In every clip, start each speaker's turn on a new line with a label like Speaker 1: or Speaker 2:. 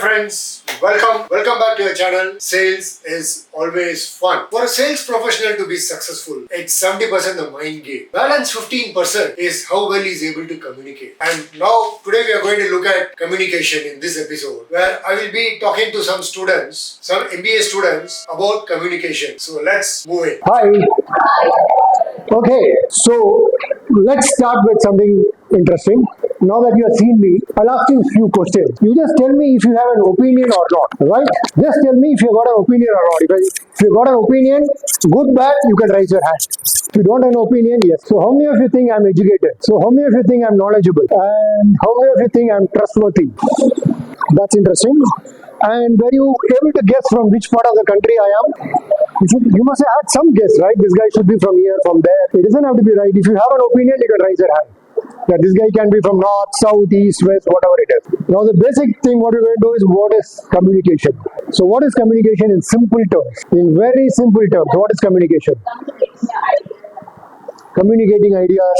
Speaker 1: friends, welcome back to your channel. Sales is always fun. For a sales professional to be successful, it's 70% the mind game. Balance 15% is how well he's able to communicate. And now today we are going to look at communication in this episode, where I will be talking to some students, some MBA students about communication. So let's move in.
Speaker 2: Hi. Okay, so let's start with something interesting. Now that you have seen me, I'll ask you a few questions. You just tell me if you have an opinion or not, right? Just tell me if you got an opinion or not. If you got an opinion, good, bad, you can raise your hand. If you don't have an opinion, yes. So how many of you think I'm educated? So how many of you think I'm knowledgeable? And how many of you think I'm trustworthy? That's interesting. And were you able to guess from which part of the country I am? You must have had some guess, right? This guy should be from here, from there. It doesn't have to be right. If you have an opinion, you can raise your hand. That this guy can be from north, south, east, west, whatever it is. Now the basic thing what we're going to do is what is communication. So what is communication in simple terms? In very simple terms, what is communication? Communicating ideas,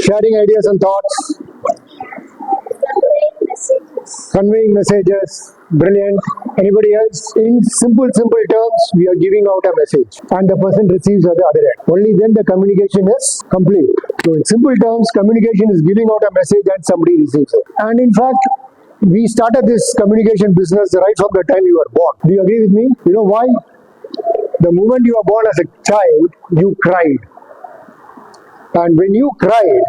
Speaker 2: sharing ideas and thoughts, conveying messages. Brilliant. Anybody else? In simple terms, we are giving out a message and the person receives at the other end. Only then the communication is complete. So in simple terms, communication is giving out a message and somebody receives it. And in fact, we started this communication business right from the time you were born. Do you agree with me? You know why? The moment you were born as a child, you cried. And when you cried,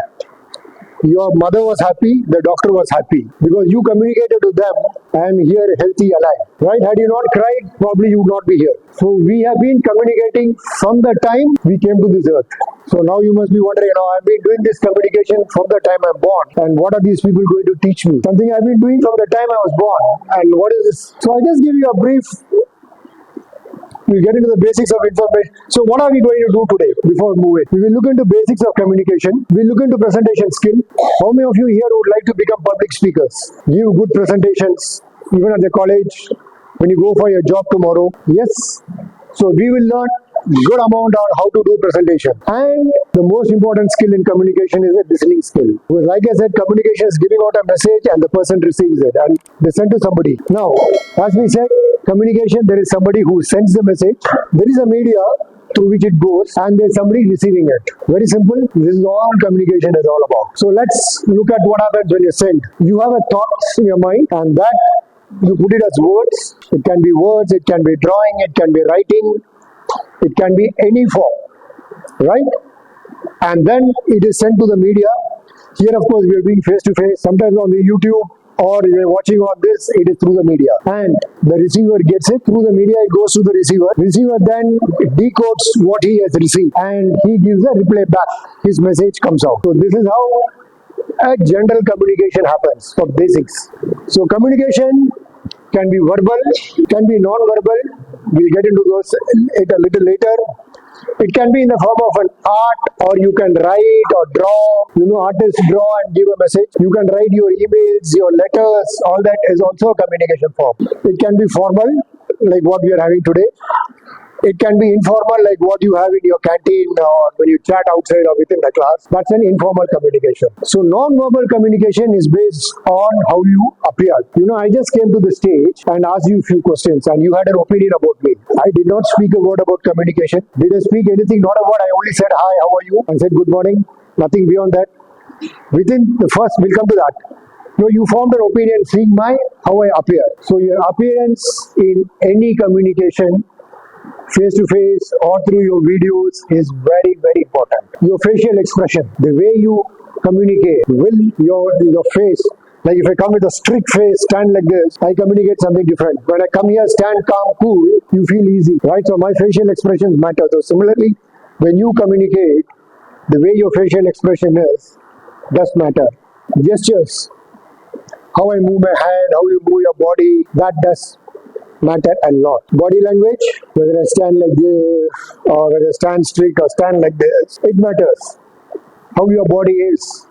Speaker 2: your mother was happy, the doctor was happy, because you communicated to them, I am here, healthy, alive. Right? Had you not cried, probably you would not be here. So we have been communicating from the time we came to this earth. So now you must be wondering, I've been doing this communication from the time I'm born, and what are these people going to teach me? Something I've been doing from the time I was born, and what is this? So I just give you a brief. We'll get into the basics of information. So what are we going to do today before moving? We will look into basics of communication. We'll look into presentation skill. How many of you here would like to become public speakers? Give good presentations, even at the college, when you go for your job tomorrow. Yes. So we will learn good amount on how to do presentation. And the most important skill in communication is the listening skill. Because like I said, communication is giving out a message and the person receives it and they send to somebody. Now, as we said, communication, there is somebody who sends the message. There is a media through which it goes and there's somebody receiving it. Very simple. This is all communication is all about. So let's look at what happens when you send. You have a thought in your mind and that you put it as words. It can be words, it can be drawing, it can be writing. It can be any form, right? And then it is sent to the media. Here, of course, we are doing face-to-face. Sometimes on the YouTube or you are watching on this, it is through the media. And the receiver gets it. Through the media, it goes to the receiver. Receiver then decodes what he has received and he gives a reply back. His message comes out. So this is how a general communication happens for basics. So communication can be verbal, can be non-verbal. We'll get into those a little later. It can be in the form of an art, or you can write or draw. Artists draw and give a message. You can write your emails, your letters, all that is also a communication form. It can be formal, like what we are having today. It can be informal, like what you have in your canteen or when you chat outside or within the class. That's an informal communication. So non-verbal communication is based on how you appear. I just came to the stage and asked you a few questions and you had an opinion about me. I did not speak a word about communication. Did I speak anything? Not a word. I only said, hi, how are you? And said, good morning. Nothing beyond that. Within the first, we'll come to that. You formed an opinion seeing how I appear. So your appearance in any communication, face-to-face or through your videos is very, very important. Your facial expression, the way you communicate, will your face, like if I come with a strict face, stand like this, I communicate something different. When I come here, stand calm, cool, you feel easy, right? So my facial expressions matter. So similarly, when you communicate, the way your facial expression is, does matter. Gestures, how I move my hand, how you move your body, that does matter a lot. Body language, whether I stand like this or whether I stand strict or stand like this, it matters. How your body is,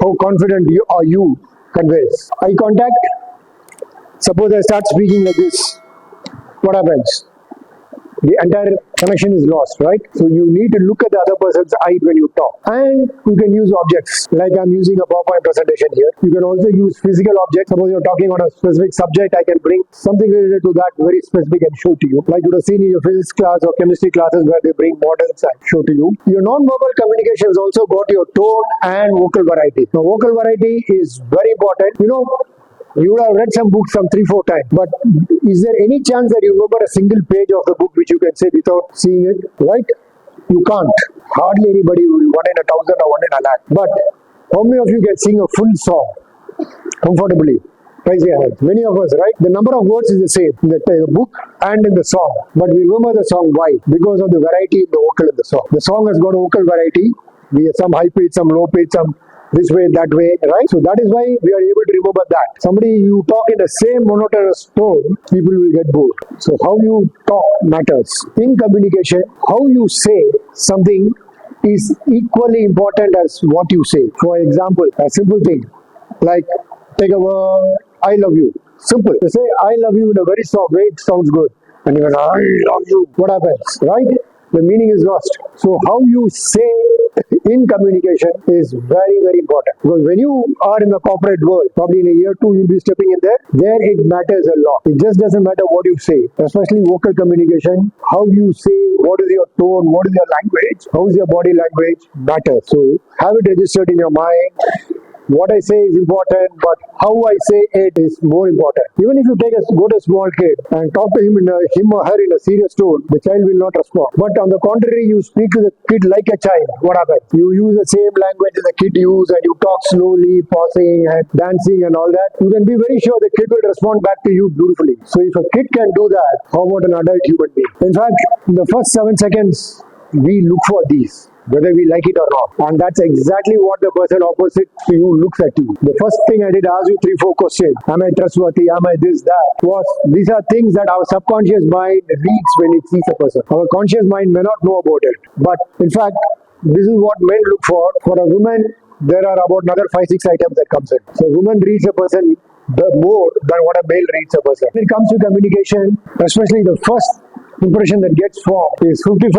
Speaker 2: how confident you conveys. Eye contact, suppose I start speaking like this, what happens? the entire connection is lost, right? So you need to look at the other person's eye when you talk. And you can use objects, like I'm using a PowerPoint presentation here. You can also use physical objects. Suppose you're talking on a specific subject, I can bring something related to that very specific and show to you. Like you would have seen in your physics class or chemistry classes where they bring models and show to you. Your non-verbal communication has also got your tone and vocal variety. Now, vocal variety is very important. You would have read some books some 3-4 times, but is there any chance that you remember a single page of the book which you can say without seeing it, right? You can't. Hardly anybody will, 1 in 1,000 or 1 in a lakh. But how many of you can sing a full song comfortably? Raise your hands. Many of us, right? The number of words is the same in the book and in the song. But we remember the song. Why? Because of the variety in the vocal in the song. The song has got a vocal variety. We have some high pitch, some low pitch, some this way, that way, right? So that is why we are able to remember that. Somebody you talk in the same monotonous tone, people will get bored. So how you talk matters. In communication, how you say something is equally important as what you say. For example, a simple thing, like take a word, I love you. Simple. You say I love you in a very soft way, it sounds good. And you go, I love you. What happens, right? The meaning is lost. So how you say in communication is very, very important. Because when you are in the corporate world, probably in a year or two, you'll be stepping in there it matters a lot. It just doesn't matter what you say, especially vocal communication. How you say, what is your tone, what is your language, how is your body language matters. So have it registered in your mind. What I say is important, but how I say it is more important. Even if you go to a small kid and talk to him or her in a serious tone, the child will not respond. But on the contrary, you speak to the kid like a child. What happens? You use the same language as the kid use, and you talk slowly, pausing and dancing and all that. You can be very sure the kid will respond back to you beautifully. So if a kid can do that, how about an adult human being? In fact, in the first 7 seconds, we look for these, whether we like it or not. And that's exactly what the person opposite to you looks at you. The first thing I did ask you 3-4 questions. Am I trustworthy? Am I this, that? These are things that our subconscious mind reads when it sees a person. Our conscious mind may not know about it. But in fact, this is what men look for. For a woman, there are about another 5-6 items that comes in. So a woman reads a person more than what a male reads a person. When it comes to communication, especially the first impression that gets formed is 55%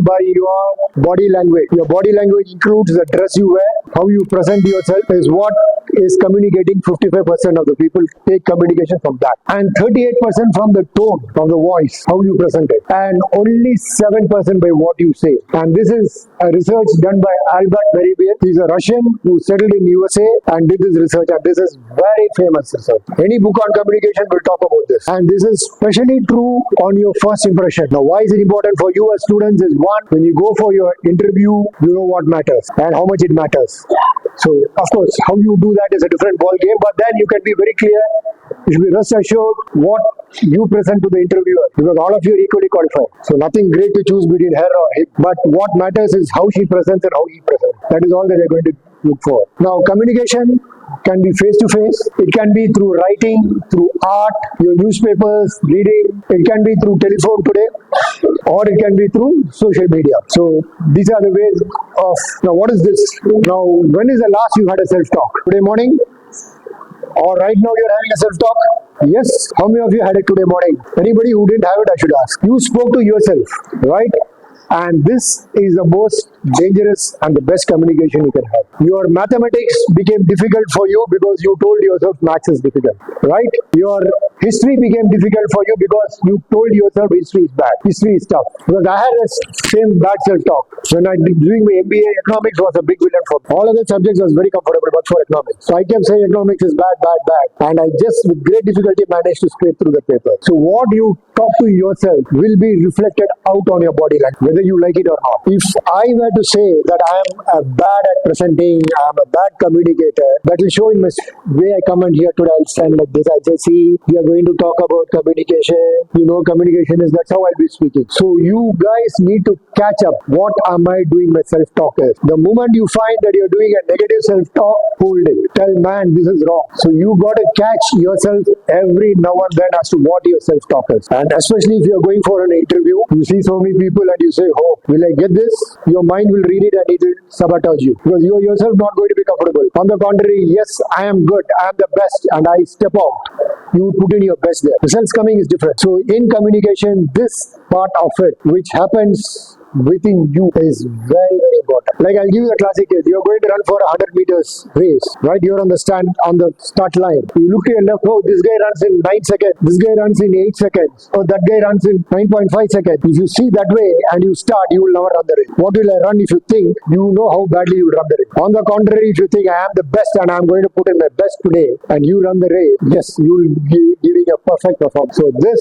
Speaker 2: by your body language. Your body language includes the dress you wear, how you present yourself is what is communicating. 55% of the people take communication from that, and 38% from the tone of the voice, how you present it, and only 7% by what you say. And this is a research done by Albert Beribiev. He's a Russian who settled in USA and did this research, and this is very famous research. Any book on communication will talk about this, and this is especially true on your first impression. Now, why is it important for you as students is one, when you go for your interview, you know what matters and how much it matters. So, of course, how you do that is a different ball game, but then you can be very clear. You should be rest assured what you present to the interviewer, because all of you are equally qualified. So, nothing great to choose between her or him, but what matters is how she presents and how he presents. That is all that they're going to look for. Now, communication can be face-to-face, it can be through writing, through art, your newspapers, reading, it can be through telephone today, or it can be through social media. So these are the ways of, now what is this? Now, when is the last you had a self-talk? Today morning? Or right now you're having a self-talk? Yes. How many of you had it today morning? Anybody who didn't have it, I should ask. You spoke to yourself, right? And this is the most dangerous and the best communication you can have. Your mathematics became difficult for you because you told yourself maths is difficult, right? Your history became difficult for you because you told yourself history is bad, history is tough. Because I had the same bad self-talk. When I was doing my MBA, economics was a big villain for me. All other subjects was very comfortable, but for economics. So I kept saying economics is bad, bad, bad. And I just with great difficulty managed to scrape through the paper. So what you talk to yourself will be reflected out on your body language, whether you like it or not. If I were to say that I am bad at presenting, I am a bad communicator, that will show in my way I come and here today, I'll stand like this. I'll say, see, we are going to talk about communication. You know, communication is, that's how I'll be speaking. So you guys need to catch up. What am I doing my self-talk is? The moment you find that you're doing a negative self-talk, hold it. Tell, man, this is wrong. So you got to catch yourself every now and then as to what your self-talk is. And especially if you're going for an interview, you see so many people and you say, oh, will I get this? Your mind will read it and it will sabotage you because you yourself not going to be comfortable. On the contrary, yes, I am good, I am the best, and I step out. You put in your best there. Results coming is different. So in communication, this part of it, which happens within you, is very, very important. Like I'll give you a classic case. You're going to run for a 100 meters race, right? You're on the start line. You look to your left, oh, this guy runs in 9 seconds. This guy runs in 8 seconds. Oh, that guy runs in 9.5 seconds. If you see that way and you start, you will never run the race. What will I run if you think you know how badly you run the race? On the contrary, if you think I am the best and I'm going to put in my best today and you run the race, yes, you will be giving a perfect performance. So this,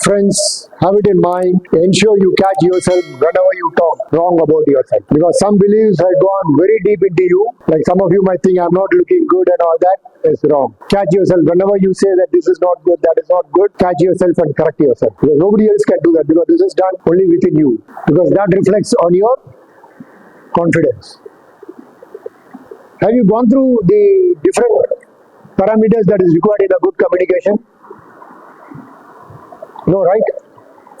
Speaker 2: friends, have it in mind. Ensure you catch yourself whenever you talk wrong about yourself. Because some beliefs have gone very deep into you. Like some of you might think I'm not looking good and all that. Is wrong. Catch yourself whenever you say that this is not good, that is not good. Catch yourself and correct yourself. Because nobody else can do that because this is done only within you. Because that reflects on your confidence. Have you gone through the different parameters that is required in a good communication? No, right?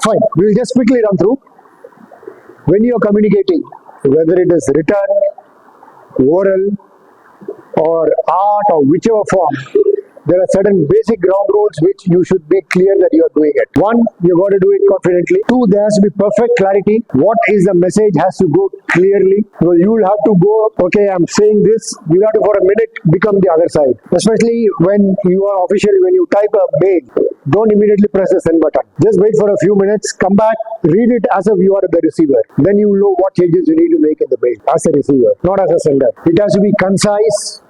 Speaker 2: Fine. We'll just quickly run through. When you are communicating, whether it is written, oral, or art, or whichever form, there are certain basic ground rules which you should be clear that you are doing it. One, you got to do it confidently. Two, there has to be perfect clarity. What is the message has to go clearly. So you will have to go, okay, I'm saying this. You have to for a minute become the other side. Especially when you are officially, when you type a mail, don't immediately press the send button. Just wait for a few minutes, come back, read it as if you are the receiver. Then you know what changes you need to make in the mail as a receiver, not as a sender. It has to be concise.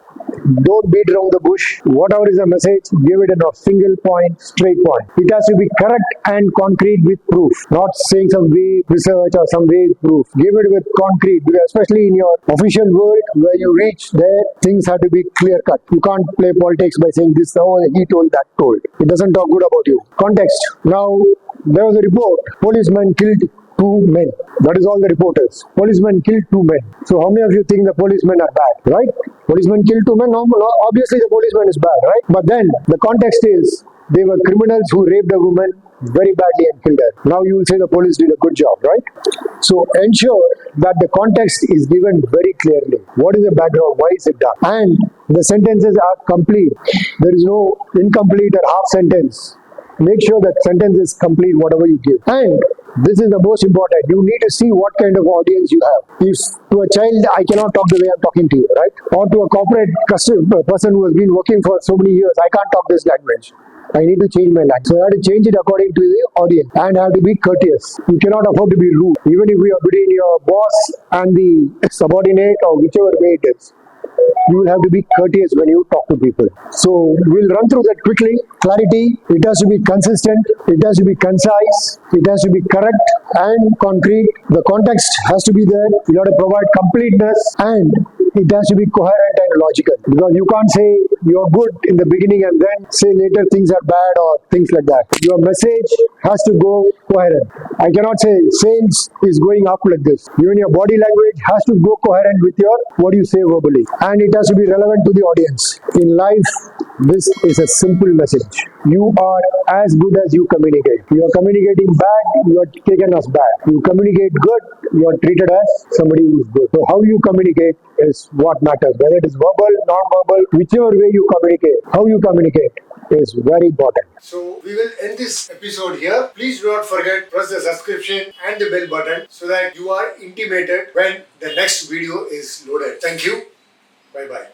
Speaker 2: Don't beat around the bush. Whatever is the message, give it in a single point, straight point. It has to be correct and concrete with proof. Not saying some vague research or some vague proof. Give it with concrete, because especially in your official world where you reach there, things have to be clear cut. You can't play politics by saying this, oh, he told, that told. It doesn't talk good about you. Context. Now, there was a report. Policeman killed 2 men. That is all the reporters. Policemen killed 2 men. So how many of you think the policemen are bad, right? Policemen killed 2 men. No, obviously the policeman is bad, right? But then the context is they were criminals who raped a woman very badly and killed her. Now you will say the police did a good job, right? So ensure that the context is given very clearly. What is the background? Why is it done? And the sentences are complete. There is no incomplete or half sentence. Make sure that sentence is complete, whatever you give. And this is the most important. You need to see what kind of audience you have. If to a child, I cannot talk the way I'm talking to you, right? Or to a corporate person who has been working for so many years, I can't talk this language. I need to change my language. So I have to change it according to the audience and I have to be courteous. You cannot afford to be rude. Even if we are between your boss and the subordinate or whichever way it is. You will have to be courteous when you talk to people. So we'll run through that quickly. Clarity, it has to be consistent, it has to be concise, it has to be correct and concrete. The context has to be there. You have to provide completeness and it has to be coherent and logical. Because you can't say you're good in the beginning and then say later things are bad or things like that. Your message has to go coherent. I cannot say sales is going up like this. Even your body language has to go coherent with your what you say verbally. And it has to be relevant to the audience. In life, this is a simple message. You are as good as you communicate. You are communicating bad, you are taken as bad. You communicate good, you are treated as somebody who is good. So how you communicate is what matters. Whether it is verbal, non-verbal, whichever way you communicate, how you communicate is very important.
Speaker 1: So we will end this episode here. Please do not forget press the subscription and the bell button so that you are intimated when the next video is loaded. Thank you. Bye bye.